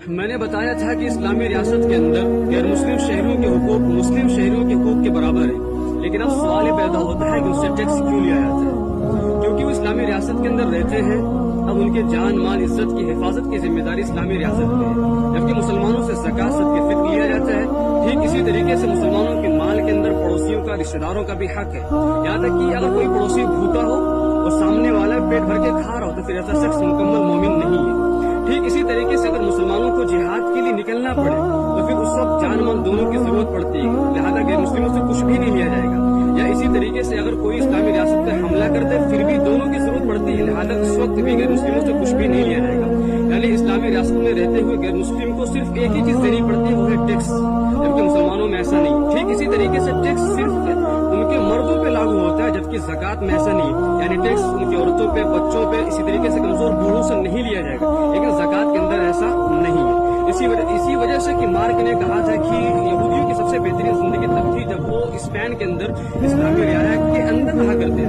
میں نے بتایا تھا کہ اسلامی ریاست کے اندر غیر مسلم شہریوں کے حقوق مسلم شہریوں کے حقوق کے برابر ہے، لیکن اب سوال یہ پیدا ہوتا ہے کہ اس سے ٹیکس کیوں لیا جاتا ہے؟ کیونکہ وہ اسلامی ریاست کے اندر رہتے ہیں، اب ان کے جان مال عزت کی حفاظت کی ذمہ داری اسلامی ریاست پہ ہے، جبکہ مسلمانوں سے زکوٰۃ صدقہ فطر لیا جاتا ہے۔ ٹھیک اسی طریقے سے مسلمانوں کے مال کے اندر پڑوسیوں کا رشتہ داروں کا بھی حق ہے، یہاں تک کہ اگر کوئی پڑوسی بھوکا ہو اور سامنے والا پیٹ بھر کے کھا رہا ہو تو پھر ایسا شخص مکمل مومن نہیں ہے۔ ٹھیک اسی طریقے سے اگر مسلمانوں کو جہاد کے لیے نکلنا پڑے تو پھر اس وقت جان مال دونوں کی ضرورت پڑتی ہے، لہٰذا غیر مسلموں سے کچھ بھی نہیں لیا جائے گا۔ یا اسی طریقے سے اگر کوئی اسلامی ریاست پہ حملہ کرتے پھر بھی دونوں کی ضرورت پڑتی ہے، لہٰذا اس وقت بھی غیر مسلموں سے کچھ بھی نہیں لیا جائے گا۔ یعنی اسلامی ریاست میں رہتے ہوئے غیر مسلم کو صرف ایک ہی چیز دینی پڑتی ہے، وہ ہے ٹیکس، جبکہ مسلمانوں میں ایسا نہیں۔ ٹھیک اسی طریقے سے ٹیکس صرف ان کے مردوں پہ لاگو ہوتا ہے، جبکہ زکوٰۃ میں ایسا نہیں، یعنی ٹیکس ان کی عورتوں پہ، بچوں پہ، اسی طریقے سے کمزور بوڑھوں سے نہیں لیا جائے گا، لیکن زکوٰۃ کے اندر ایسا نہیں ہے۔ اسی وجہ سے کہ مارک نے کہا تھا کہ یہودیوں کی سب سے بہترین زندگی تب تھی جب وہ اسپین کے اندر اسلامی رعایا کے اندر رہا کرتے